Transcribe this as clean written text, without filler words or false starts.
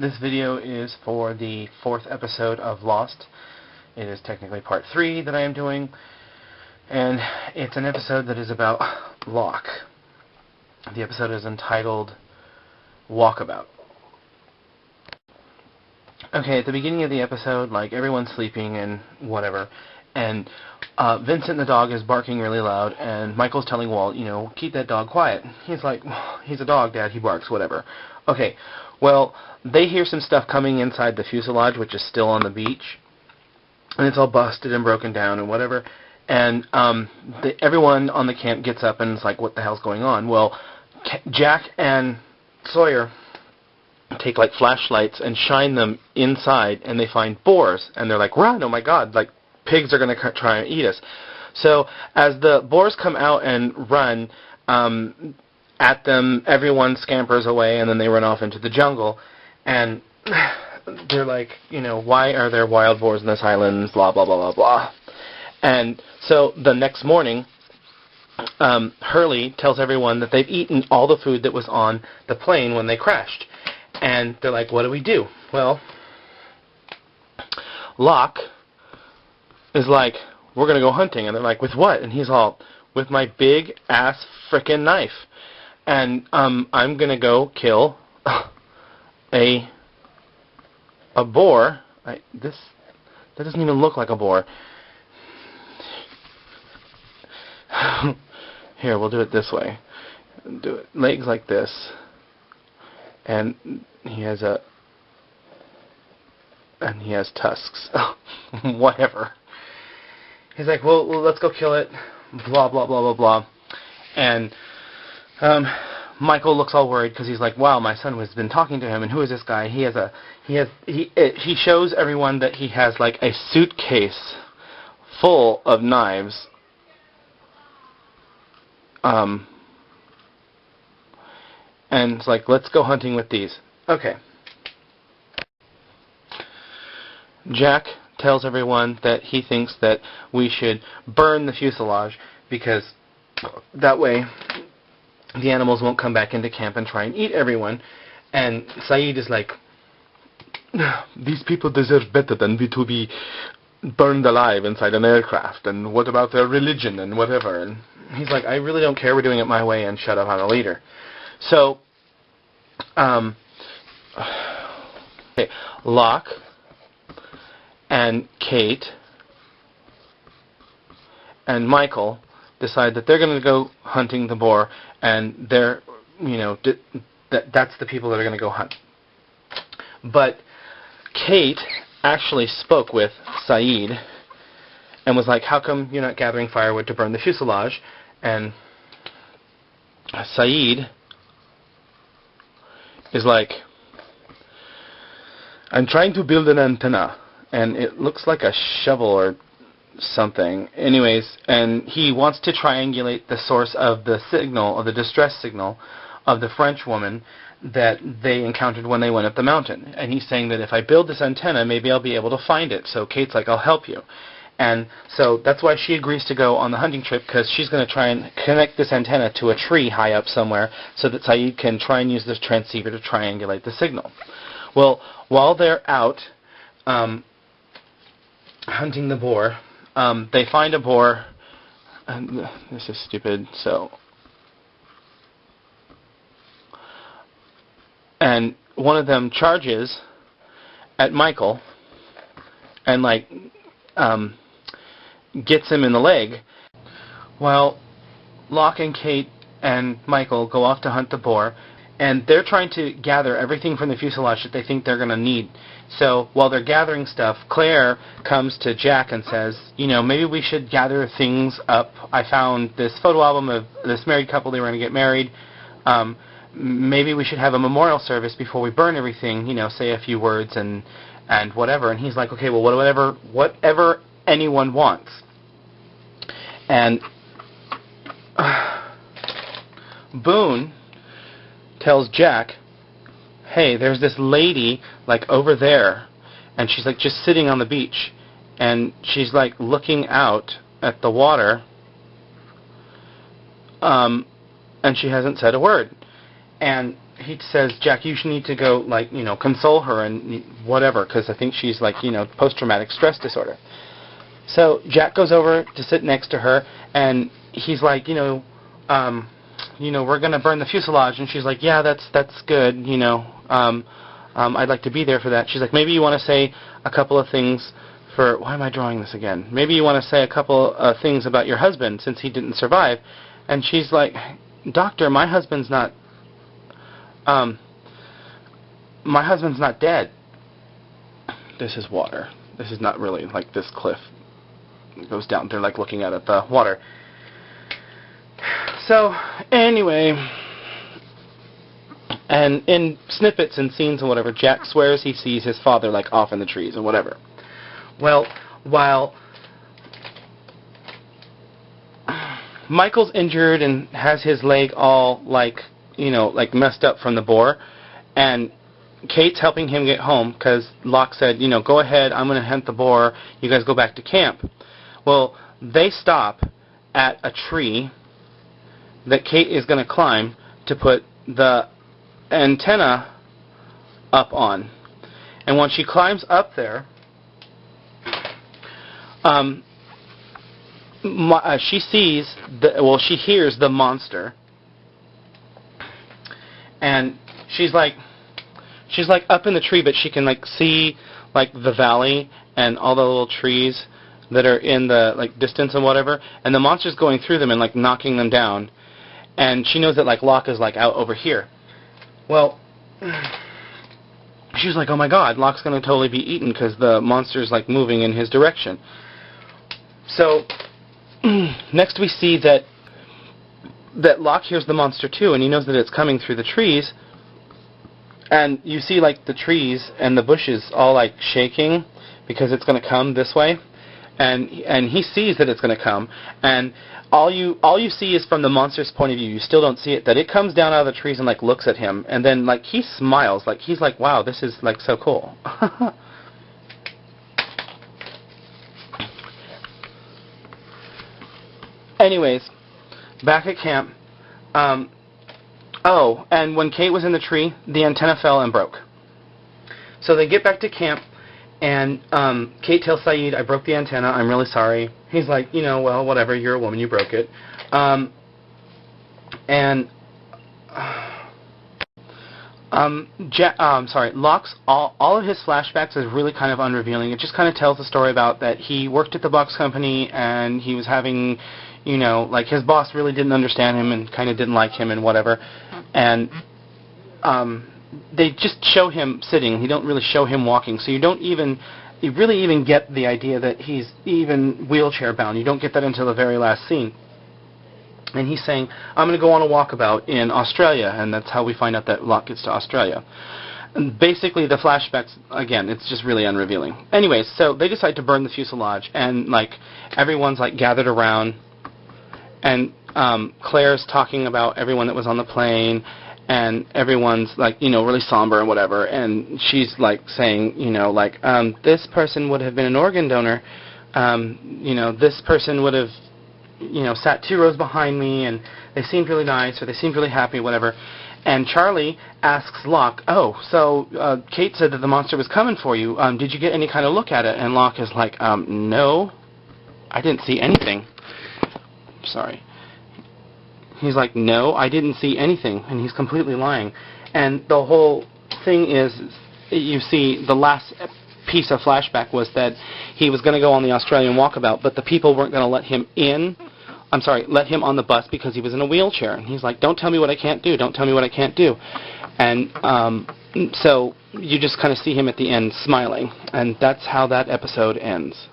This video is for the 4th episode of Lost. It is technically part 3 that I am doing, and it's an episode that is about Locke. The episode is entitled Walkabout. Okay, at the beginning of the episode, like, everyone's sleeping and whatever, and Vincent the dog is barking really loud, and Michael's telling Walt, keep that dog quiet. He's like, he's a dog, Dad, he barks, whatever. Okay, well, they hear some stuff coming inside the fuselage, which is still on the beach, and it's all busted and broken down and whatever, and everyone on the camp gets up and is like, what the hell's going on? Well, Jack and Sawyer take like flashlights and shine them inside, and they find boars, and they're like, run, oh my god, like pigs are going to try and eat us. So as the boars come out and run at them, everyone scampers away, and then they run off into the jungle, and they're like, why are there wild boars in this island, blah blah blah blah blah. And so the next morning, Hurley tells everyone that they've eaten all the food that was on the plane when they crashed. And they're like, what do we do? Well, Locke is like, we're going to go hunting. And they're like, with what? And he's all, with my big ass frickin' knife. And I'm going to go kill a boar. That doesn't even look like a boar. Here, we'll do it this way. Do it legs like this. And he has tusks. Whatever. He's like, well, let's go kill it. Blah blah blah blah blah. And Michael looks all worried because he's like, wow, my son has been talking to him, and who is this guy? He shows everyone that he has like a suitcase full of knives. And it's like, let's go hunting with these. Okay. Jack tells everyone that he thinks that we should burn the fuselage because that way the animals won't come back into camp and try and eat everyone. And Saeed is like, these people deserve better than to be burned alive inside an aircraft, and what about their religion and whatever. And he's like, I really don't care, we're doing it my way, and shut up, I'm a leader. So, Locke and Kate and Michael decide that they're going to go hunting the boar, and they're, that's the people that are going to go hunt. But Kate actually spoke with Saeed and was like, how come you're not gathering firewood to burn the fuselage? And Saeed is like, I'm trying to build an antenna, and it looks like a shovel or something. Anyways, and he wants to triangulate the source of the signal, of the distress signal, of the French woman that they encountered when they went up the mountain. And he's saying that if I build this antenna, maybe I'll be able to find it. So Kate's like, I'll help you. And so that's why she agrees to go on the hunting trip, because she's going to try and connect this antenna to a tree high up somewhere so that Saeed can try and use this transceiver to triangulate the signal. Well, while they're out hunting the boar, they find a boar. This is stupid, so... And one of them charges at Michael and, gets him in the leg, while Locke and Kate and Michael go off to hunt the boar, and they're trying to gather everything from the fuselage that they think they're going to need. So while they're gathering stuff, Claire comes to Jack and says, maybe we should gather things up. I found this photo album of this married couple, they were going to get married. Maybe we should have a memorial service before we burn everything, say a few words and whatever. And he's like, okay, well, whatever anyone wants. And Boone tells Jack, hey, there's this lady, over there, and she's, just sitting on the beach, and she's, looking out at the water, and she hasn't said a word. And he says, Jack, you should need to go, like, console her and whatever, because I think she's, like, post-traumatic stress disorder. So Jack goes over to sit next to her, and he's like, we're going to burn the fuselage. And she's like, yeah, that's good, I'd like to be there for that. She's like, maybe you want to say a couple of things why am I drawing this again? Maybe you want to say a couple of things about your husband, since he didn't survive. And she's like, Doctor, my husband's not dead. This is water. This is not really like this cliff. It goes down. They're like looking at the water. So, anyway, and in snippets and scenes and whatever, Jack swears he sees his father like off in the trees and whatever. Well, while Michael's injured and has his leg all like messed up from the boar, and Kate's helping him get home because Locke said, go ahead, I'm going to hunt the boar, you guys go back to camp. Well, they stop at a tree that Kate is going to climb to put the antenna up on. And when she climbs up there, she hears the monster, and she's like up in the tree, but she can like see like the valley and all the little trees that are in the like distance and whatever, and the monster's going through them and like knocking them down, and she knows that like Locke is like out over here. Well, she's like, oh my God, Locke's gonna totally be eaten because the monster's like moving in his direction. So next we see that Locke hears the monster too, and he knows that it's coming through the trees. And you see like the trees and the bushes all like shaking because it's going to come this way. And he sees that it's going to come. And all you see is from the monster's point of view. You still don't see it, that it comes down out of the trees and like looks at him. And then like he smiles, like he's like, wow, this is like so cool. Anyways, back at camp. And when Kate was in the tree, the antenna fell and broke. So they get back to camp, and Kate tells Saeed, I broke the antenna, I'm really sorry. He's like, well, whatever, you're a woman, you broke it. Locke's, all of his flashbacks is really kind of unrevealing. It just kind of tells the story about that he worked at the box company, and he was having, like his boss really didn't understand him and kind of didn't like him and whatever. And they just show him sitting. They don't really show him walking. So you really even get the idea that he's even wheelchair bound. You don't get that until the very last scene. And he's saying, I'm going to go on a walkabout in Australia. And that's how we find out that Locke gets to Australia. And basically, the flashbacks, again, it's just really unrevealing. Anyways, so they decide to burn the fuselage. And, like, everyone's, like, gathered around. And Claire's talking about everyone that was on the plane. And everyone's, like, really somber and whatever. And she's, like, saying, this person would have been an organ donor. This person would have, sat 2 rows behind me, and they seemed really nice, or they seemed really happy, whatever. And Charlie asks Locke, so Kate said that the monster was coming for you. Did you get any kind of look at it? And Locke is like, no, I didn't see anything. Sorry. He's like, no, I didn't see anything. And he's completely lying. And the whole thing is, you see, the last piece of flashback was that he was going to go on the Australian walkabout, but the people weren't going to let him let him on the bus because he was in a wheelchair. And he's like, don't tell me what I can't do. Don't tell me what I can't do. And so you just kind of see him at the end smiling. And that's how that episode ends.